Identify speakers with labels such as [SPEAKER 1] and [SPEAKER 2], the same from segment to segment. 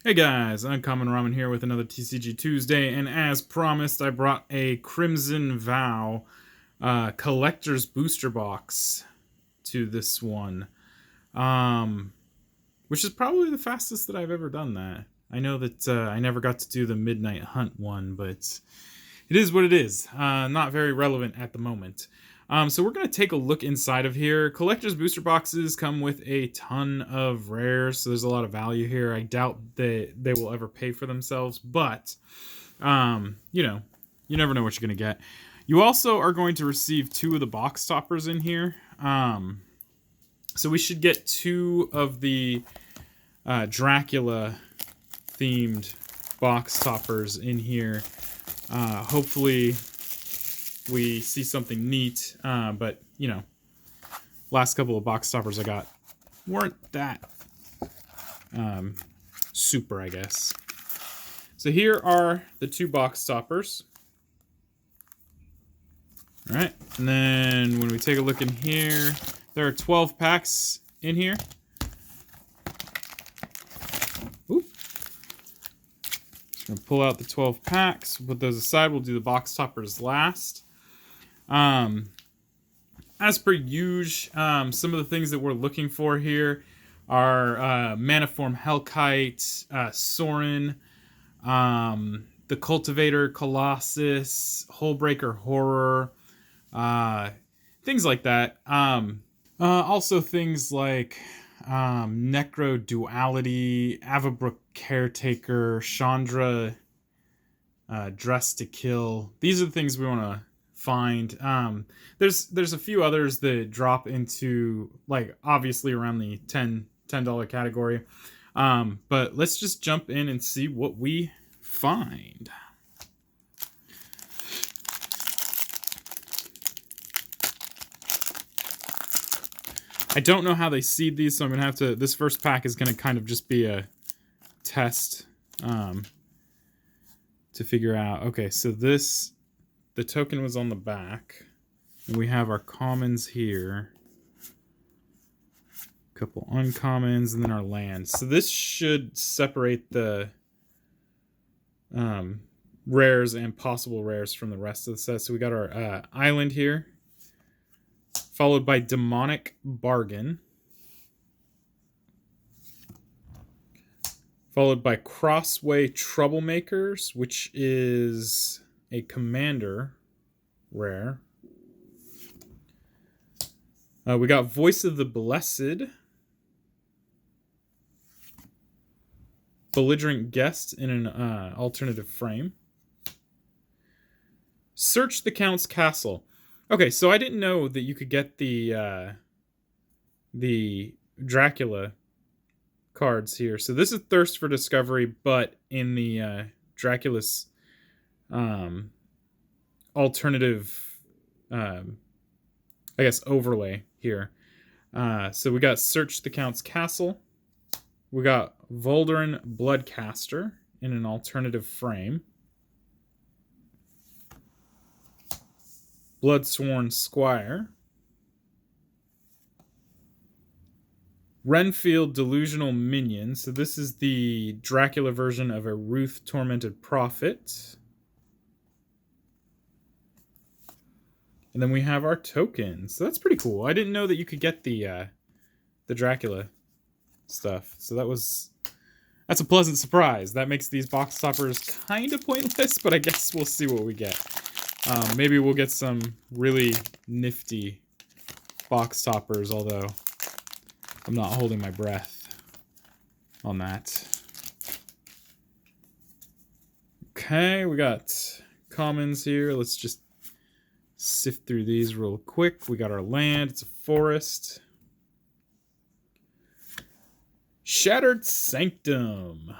[SPEAKER 1] Hey guys, Uncommon Ramen here with another TCG Tuesday, and as promised, I brought a Crimson Vow Collector's Booster Box to this one, which is probably the fastest that I've ever done that. I know that I never got to do the Midnight Hunt one, but it is what it is. Not very relevant at the moment. So we're going to take a look inside of here. Collector's booster boxes come with a ton of rares, so there's a lot of value here. I doubt that they will ever pay for themselves, but, you know, you never know what you're going to get. You also are going to receive 2 of the box toppers in here. So we should get 2 of the Dracula-themed box toppers in here. Hopefully we see something neat, but, you know, last couple of box toppers I got weren't that super, I guess. So here are the 2 box toppers. All right, and then when we take a look in here, there are 12 packs in here. Oop. Just gonna pull out the 12 packs, put those aside. We'll do the box toppers last. As per usual, some of the things that we're looking for here are Maniform Hellkite, Sorin, the Cultivator Colossus, Hullbreaker Horror, things like that. Also things like Necro Duality, Avabrook Caretaker, Chandra, Dress to Kill. These are the things we want to find. There's a few others that drop into, like, obviously around the $10 category. But let's just jump in and see what we find. I don't know how they seed these, so I'm gonna have to, this first pack is gonna kind of just be a test to figure out. Okay, so this, the token was on the back, and we have our commons here, a couple uncommons, and then our lands. So this should separate the rares and possible rares from the rest of the set. So we got our island here, followed by Demonic Bargain, followed by Crossway Troublemakers, which is a commander rare. We got Voice of the Blessed, Belligerent Guest in an alternative frame, Search the Count's Castle. Okay, so I didn't know that you could get the Dracula cards here. So this is Thirst for Discovery, but in the Dracula's alternative, I guess, overlay here. So we got Search the Count's Castle. We got Voldaren Bloodcaster in an alternative frame. Bloodsworn Squire. Renfield Delusional Minion. So this is the Dracula version of a Ruth Tormented Prophet. And then we have our tokens. So that's pretty cool. I didn't know that you could get the Dracula stuff. So that's a pleasant surprise. That makes these box toppers kind of pointless, but I guess we'll see what we get. Maybe we'll get some really nifty box toppers, although I'm not holding my breath on that. Okay, we got commons here. Let's just sift through these real quick. We got our land. It's a forest. Shattered Sanctum.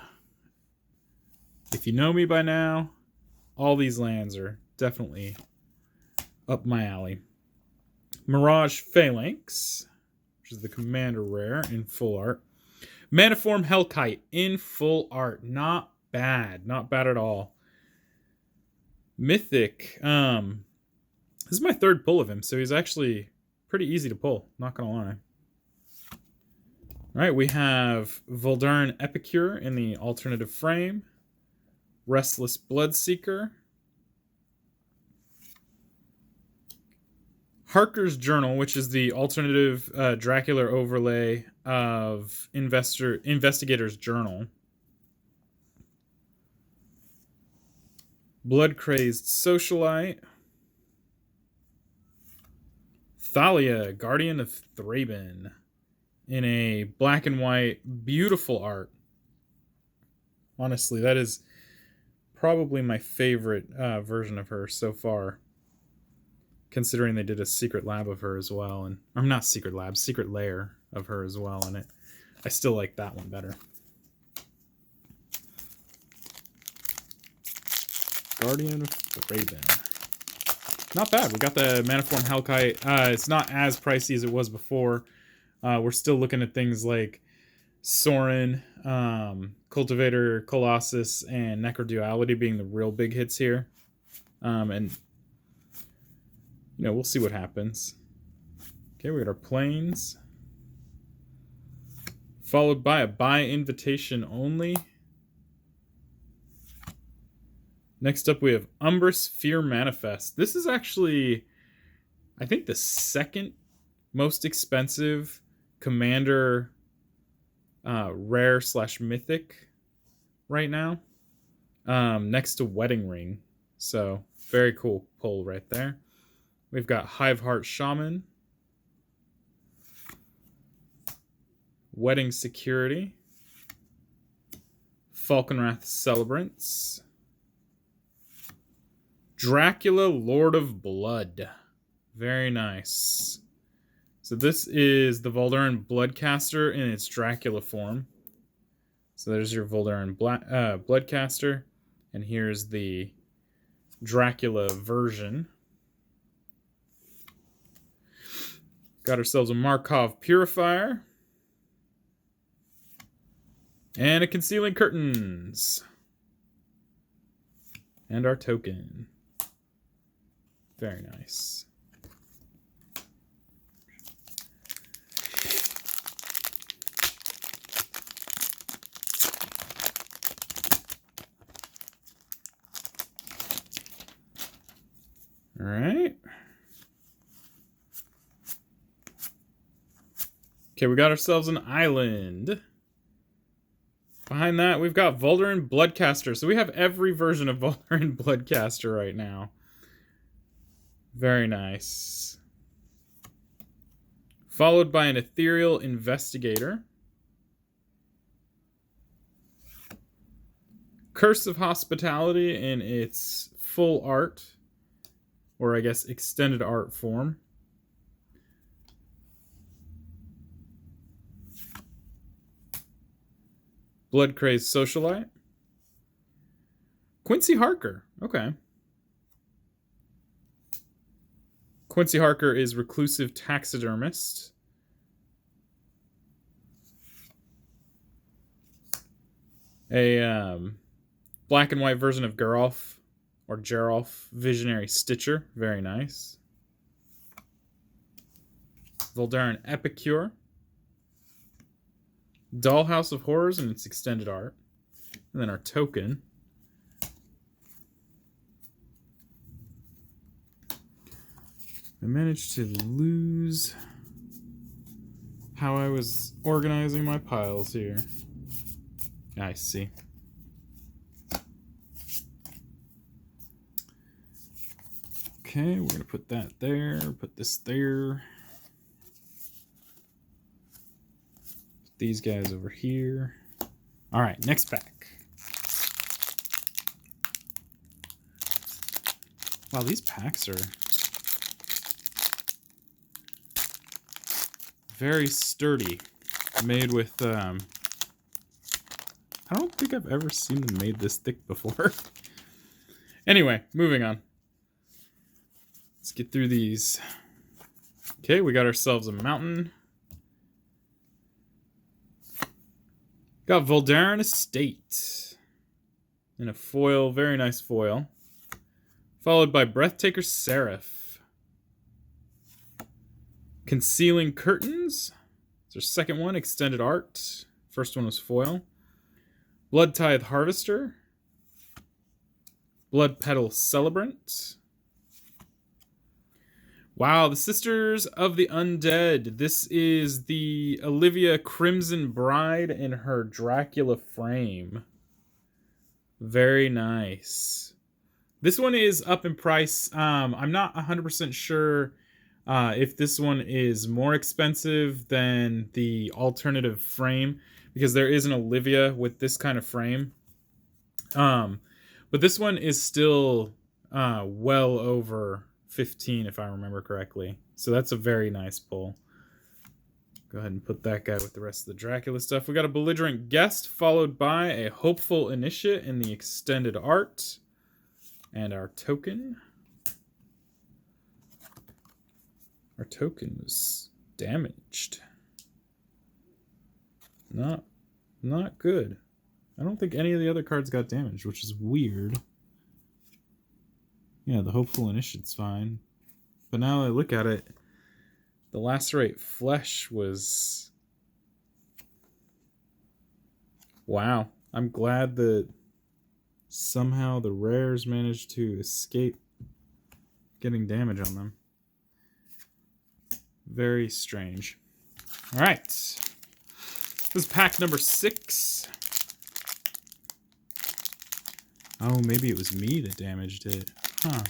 [SPEAKER 1] If you know me by now, all these lands are definitely up my alley. Mirage Phalanx, which is the commander rare in full art. Maniform Hellkite in full art. Not bad. Not bad at all. Mythic. This is my 3rd pull of him, so he's actually pretty easy to pull. Not gonna lie. All right, we have Voldaren Epicure in the alternative frame, Restless Bloodseeker, Harker's Journal, which is the alternative Dracula overlay of Investigator's Journal, Blood Crazed Socialite, Thalia, Guardian of Thraben, in a black and white, beautiful art. Honestly, that is probably my favorite version of her so far, considering they did a secret lab of her as well, and I'm not secret lab, secret layer of her as well, and I still like that one better. Guardian of Thraben. Not bad. We got the Maniform Hellkite. It's not as pricey as it was before. We're still looking at things like Sorin, Cultivator, Colossus, and Necroduality being the real big hits here. And, you know, we'll see what happens. Okay, we got our planes. Followed by a buy invitation only. Next up, we have Umbrous Fear Manifest. This is actually, I think, the second most expensive Commander rare / mythic right now, next to Wedding Ring. So very cool pull right there. We've got Hiveheart Shaman, Wedding Security, Falconwrath Celebrants, Dracula Lord of Blood. Very nice. So this is the Voldaren Bloodcaster in its Dracula form. So there's your Voldaren Bloodcaster. And here's the Dracula version. Got ourselves a Markov Purifier. And a Concealing Curtains. And our token. Very nice. All right. Okay, we got ourselves an island. Behind that, we've got Voldaren Bloodcaster. So we have every version of Voldaren Bloodcaster right now. Very nice. Followed by an Ethereal Investigator. Curse of Hospitality in its full art, or I guess extended art form. Blood Crazed Socialite. Quincy Harker. Okay. Quincy Harker is Reclusive Taxidermist. A black and white version of Geralf, or Geralf, Visionary Stitcher. Very nice. Voldaren Epicure. Dollhouse of Horrors in its extended art. And then our token. I managed to lose how I was organizing my piles here. I see. Okay, we're going to put that there, put this there. Put these guys over here. All right, next pack. Wow, these packs are very sturdy. Made with, I don't think I've ever seen them made this thick before. Anyway, moving on. Let's get through these. Okay, we got ourselves a mountain. Got Voldaren Estate in a foil, very nice foil. Followed by Breathtaker Seraph. Concealing Curtains. It's our second one, extended art. First one was foil. Blood Tithe Harvester. Blood Petal Celebrant. Wow, the Sisters of the Undead. This is the Olivia Crimson Bride in her Dracula frame. Very nice. This one is up in price. I'm not 100% sure if this one is more expensive than the alternative frame, because there is an Olivia with this kind of frame. But this one is still well over 15 if I remember correctly. So that's a very nice pull. Go ahead and put that guy with the rest of the Dracula stuff. We got a Belligerent Guest followed by a Hopeful Initiate in the extended art. And our token. Our token was damaged. Not good. I don't think any of the other cards got damaged, which is weird. Yeah, the Hopeful Initiate's fine. But now I look at it, the Lacerate Flesh was... Wow. I'm glad that somehow the rares managed to escape getting damage on them. Very strange. Alright. This is pack number 6. Oh, maybe it was me that damaged it. Huh.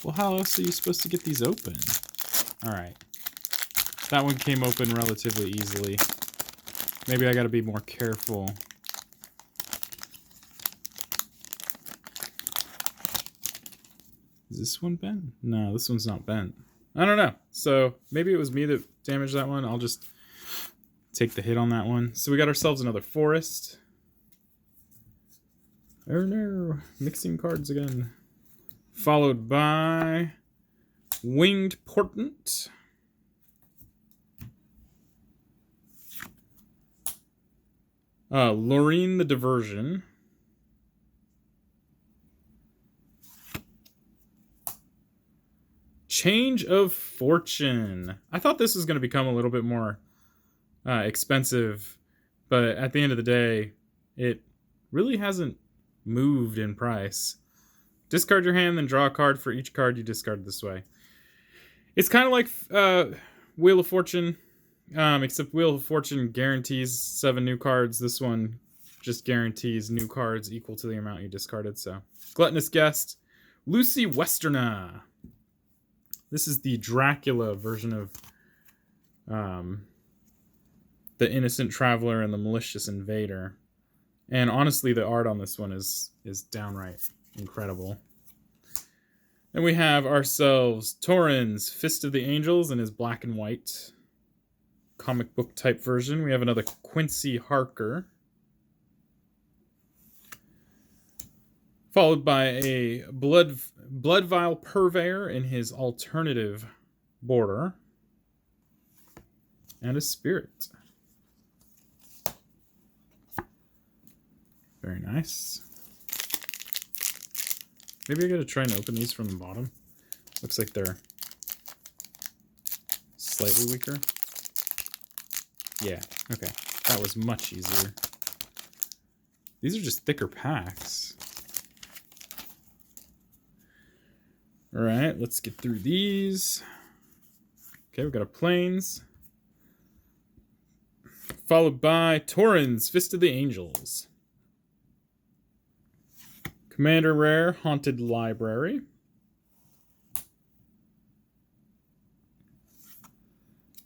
[SPEAKER 1] Well, how else are you supposed to get these open? Alright. That one came open relatively easily. Maybe I gotta be more careful. Is this one bent? No, this one's not bent. I don't know. So maybe it was me that damaged that one. I'll just take the hit on that one. So we got ourselves another Forest. Oh no, mixing cards again. Followed by Winged Portent. Loreen the Diversion. Change of Fortune. I thought this was going to become a little bit more expensive, but at the end of the day, it really hasn't moved in price. Discard your hand, then draw a card for each card you discard this way. It's kind of like Wheel of Fortune, except Wheel of Fortune guarantees 7 new cards. This one just guarantees new cards equal to the amount you discarded. So, Gluttonous Guest, Lucy Westerna. This is the Dracula version of the Innocent Traveler and the Malicious Invader. And honestly, the art on this one is downright incredible. Then we have ourselves Torrens, Fist of the Angels in his black and white comic book type version. We have another Quincy Harker. Followed by a Blood Vial Purveyor in his alternative border. And a Spirit. Very nice. Maybe I gotta try and open these from the bottom. Looks like they're slightly weaker. Yeah, okay. That was much easier. These are just thicker packs. Alright, let's get through these. Okay, we've got a Plains. Followed by Torrens, Fist of the Angels. Commander Rare, Haunted Library.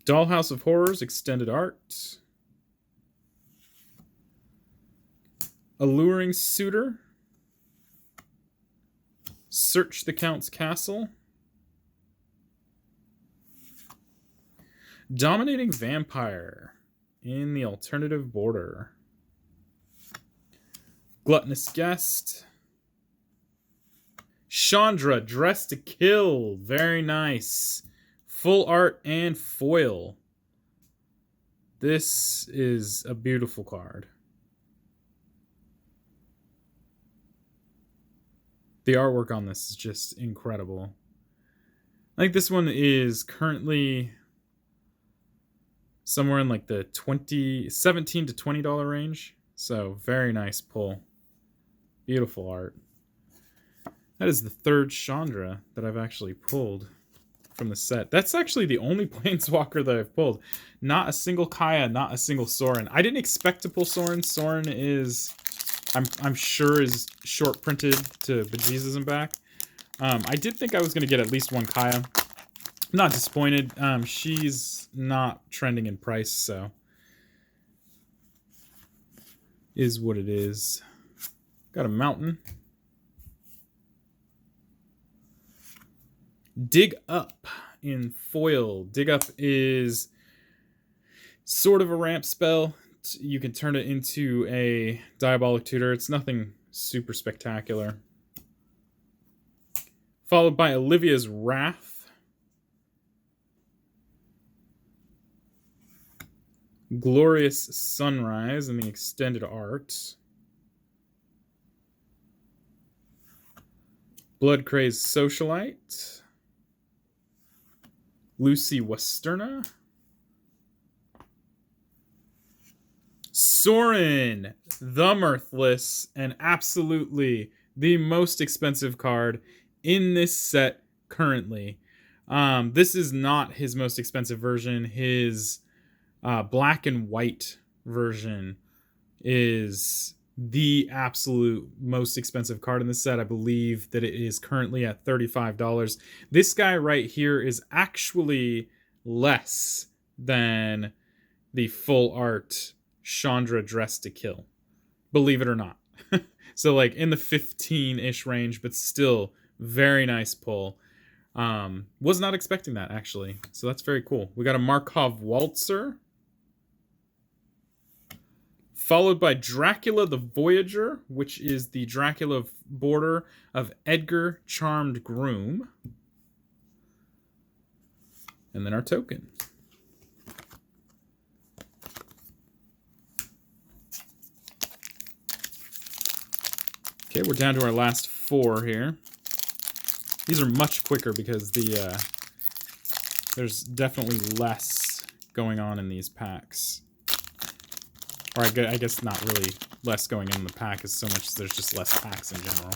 [SPEAKER 1] Dollhouse of Horrors, Extended Art. Alluring Suitor. Search the Count's Castle. Dominating Vampire in the alternative border. Gluttonous Guest. Chandra, Dressed to Kill. Very nice. Full art and foil. This is a beautiful card. The artwork on this is just incredible. I think this one is currently somewhere in like the $17 to $20 range. So very nice pull. Beautiful art. That is the third Chandra that I've actually pulled from the set. That's actually the only Planeswalker that I've pulled. Not a single Kaya, not a single Sorin. I didn't expect to pull Sorin. Sorin is, I'm sure, is short printed to bejesus and back. I did think I was going to get at least one Kaya. I'm not disappointed. She's not trending in price, so is what it is. Got a mountain. Dig Up in foil. Dig Up is sort of a ramp spell. You can turn it into a Diabolic Tutor. It's nothing super spectacular. Followed by Olivia's Wrath. Glorious Sunrise in the extended art. Bloodcrazed Socialite. Lucy Westerna. Sorin, the Mirthless, and absolutely the most expensive card in this set currently. This is not his most expensive version. His black and white version is the absolute most expensive card in the set. I believe that it is currently at $35. This guy right here is actually less than the full art Chandra Dressed to Kill, believe it or not. So like in the 15-ish range, but still very nice pull. Was not expecting that, actually, so that's very cool. We got a Markov Waltzer, followed by Dracula the Voyager, which is the Dracula border of Edgar Charmed Groom. And then our token. Okay, we're down to our last 4 here. These are much quicker because there's definitely less going on in these packs. Or I guess not really less going in the pack as so much as there's just less packs in general.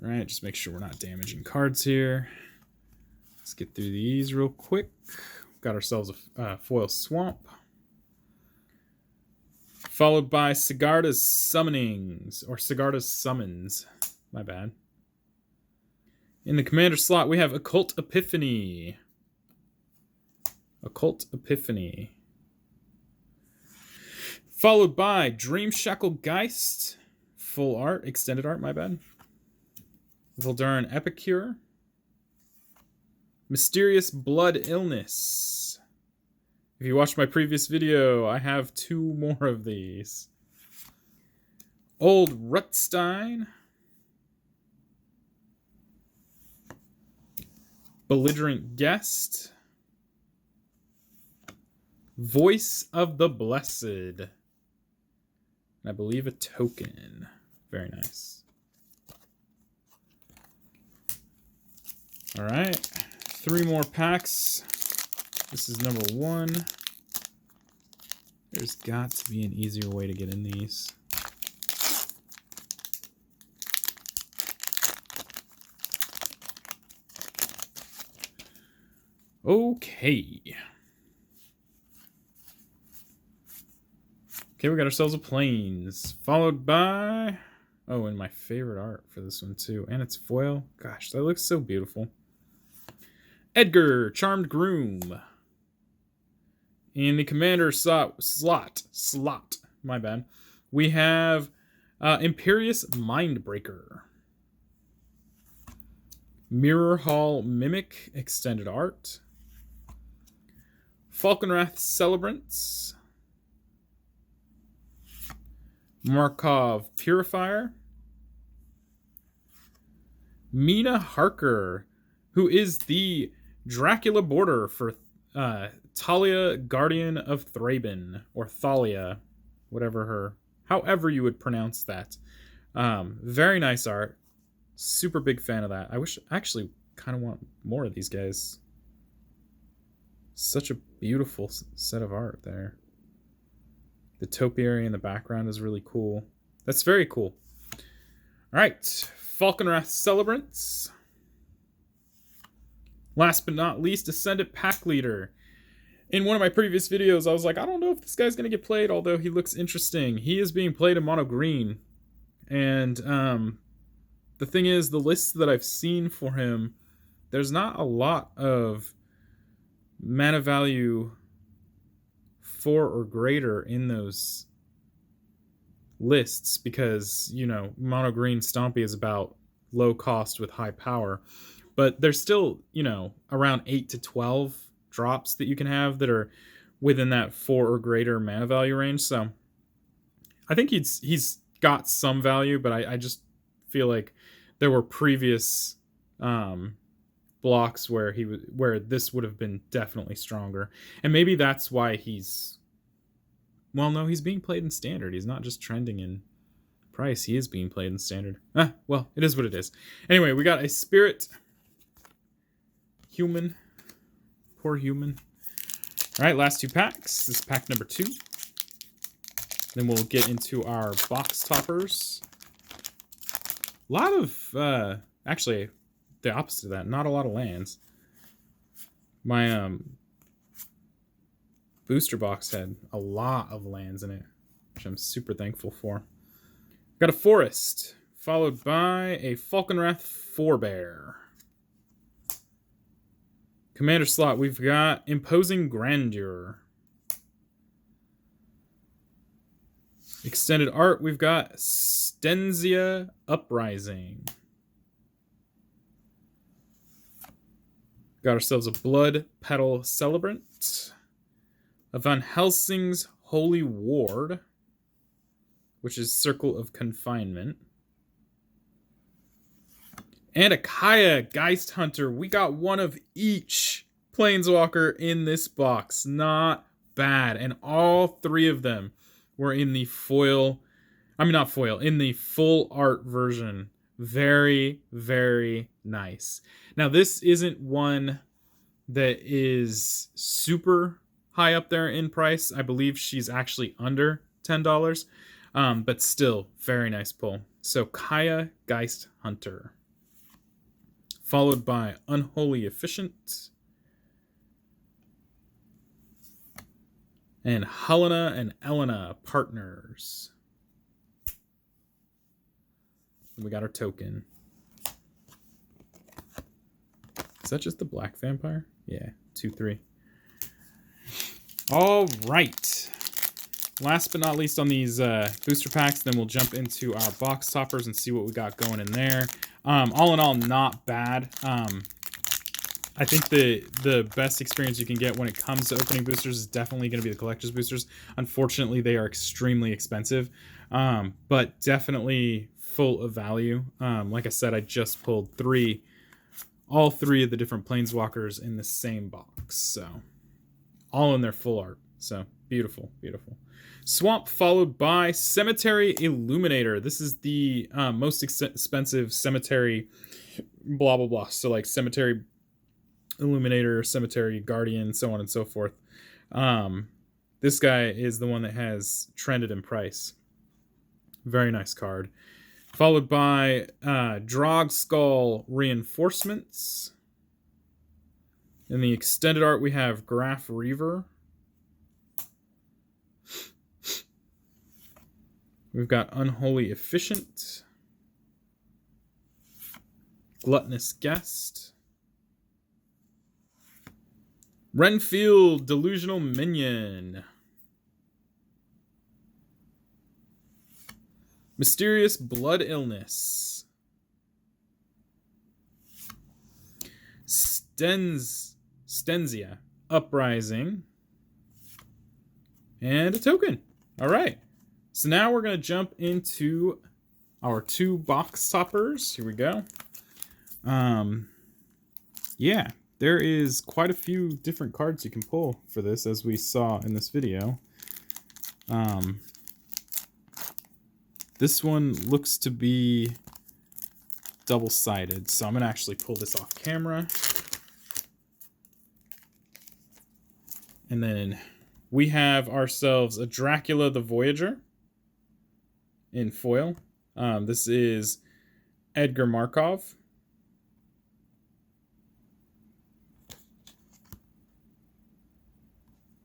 [SPEAKER 1] All right, just make sure we're not damaging cards here. Let's get through these real quick. Got ourselves a foil Swamp. Followed by Sigarda's Summonings, or Sigarda's Summons. My bad. In the commander slot, we have Occult Epiphany. Occult Epiphany. Followed by Dream Shackle Geist. Full art, extended art, my bad. Volduran Epicure. Mysterious Blood Illness. If you watched my previous video, I have 2 more of these. Old Rutstein. Belligerent Guest. Voice of the Blessed. I believe a token. Very nice. All right. 3 more packs. This is number 1. There's got to be an easier way to get in these. Okay. Okay, we got ourselves a Plains, followed by... Oh, and my favorite art for this one, too. And it's foil. Gosh, that looks so beautiful. Edgar, Charmed Groom. In the commander slot, my bad, we have Imperious Mindbreaker. Mirror Hall Mimic, extended art. Falconwrath Celebrants. Markov Purifier. Mina Harker, who is the Dracula border for Thalia, Guardian of Thraben, or Thalia, however you would pronounce that. Very nice art. Super big fan of that. I wish, actually, kind of want more of these guys. Such a beautiful set of art there. The topiary in the background is really cool. That's very cool. All right, Falconwrath Celebrants. Last but not least, Ascendant Pack Leader. In one of my previous videos, I was like, I don't know if this guy's going to get played, although he looks interesting. He is being played in mono green. And the thing is, the lists that I've seen for him, there's not a lot of mana value 4 or greater in those lists because, you know, mono green Stompy is about low cost with high power. But there's still, you know, around 8 to 12 drops that you can have that are within that 4 or greater mana value range. So I think he's got some value, but I just feel like there were previous blocks where this would have been definitely stronger. And maybe that's why he's being played in standard. He's not just trending in price. He is being played in standard. Well, it is what it is. Anyway, we got a spirit human. Poor human. All right, last 2 packs. This is pack number 2. Then we'll get into our box toppers. A lot of, actually, the opposite of that. Not a lot of lands. My booster box had a lot of lands in it, which I'm super thankful for. Got a forest, followed by a Falconwrath Forebear. Commander slot, we've got Imposing Grandeur. Extended art, we've got Stenzia Uprising. Got ourselves a Blood Petal Celebrant. A Van Helsing's Holy Ward, which is Circle of Confinement. And a Kaya Geist Hunter. We got one of each Planeswalker in this box. Not bad. And all 3 of them were in the foil. I mean, not foil. In the full art version. Very, very nice. Now, this isn't one that is super high up there in price. I believe she's actually under $10. But still, very nice pull. So, Kaya Geist Hunter. Followed by Unholy Efficient. And Helena and Elena Partners. And we got our token. Is that just the black vampire? Yeah, 2/3. All right. Last but not least on these booster packs, then we'll jump into our box toppers and see what we got going in there. All in all, not bad. I think the best experience you can get when it comes to opening boosters is definitely going to be the collector's boosters. Unfortunately, they are extremely expensive, but definitely full of value. Like I said, I just pulled all 3 of the different Planeswalkers in the same box. So all in their full art. So beautiful, beautiful. Swamp followed by Cemetery Illuminator. This is the most expensive cemetery blah, blah, blah. So like Cemetery Illuminator, Cemetery Guardian, so on and so forth. This guy is the one that has trended in price. Very nice card. Followed by Drog Skull Reinforcements. In the extended art, we have Graph Reaver. We've got Unholy Efficient. Gluttonous Guest. Renfield Delusional Minion. Mysterious Blood Illness. Stenzia Uprising. And a token. All right. So now we're going to jump into our 2 box toppers. Here we go. Yeah, there is quite a few different cards you can pull for this, as we saw in this video. This one looks to be double-sided. So I'm going to actually pull this off camera. And then we have ourselves a Dracula the Voyager in foil. This is Edgar Markov.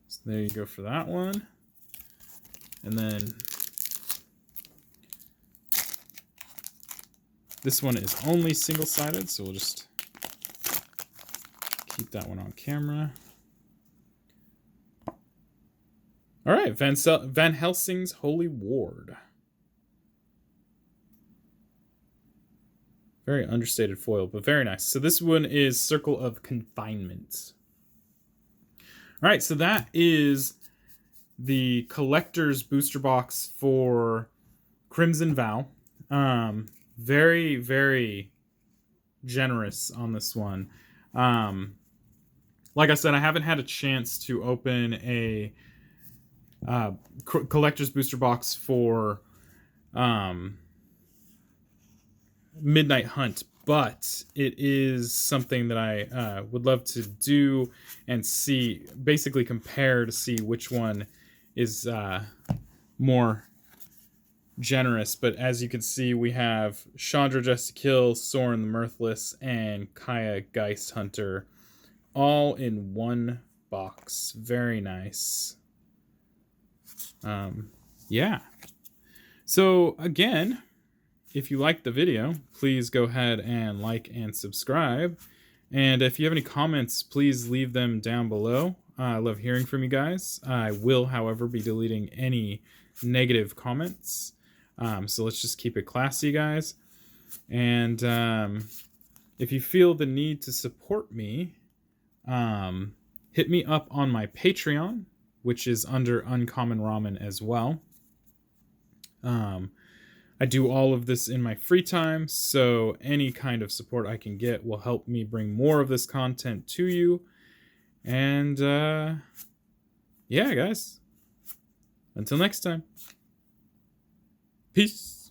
[SPEAKER 1] So there you go for that one. And then this one is only single-sided, so we'll just keep that one on camera. All right, Van Helsing's Holy Ward. Very understated foil, but very nice. So this one is Circle of Confinement. All right, so that is the collector's booster box for Crimson Vow. Very, very generous on this one. Like I said, I haven't had a chance to open a collector's booster box for Midnight Hunt, but it is something that I would love to do and see, basically compare to see which one is more generous. But as you can see, we have Chandra Dressed to Kill, Soren the Mirthless, and Kaya Geist Hunter all in one box. Very nice. Yeah. So again, if you liked the video, please go ahead and like and subscribe. And if you have any comments, please leave them down below. I love hearing from you guys. I will, however, be deleting any negative comments. So let's just keep it classy, guys. And if you feel the need to support me, hit me up on my Patreon, which is under Uncommon Ramen as well. I do all of this in my free time, so any kind of support I can get will help me bring more of this content to you. And yeah, guys. Until next time. Peace.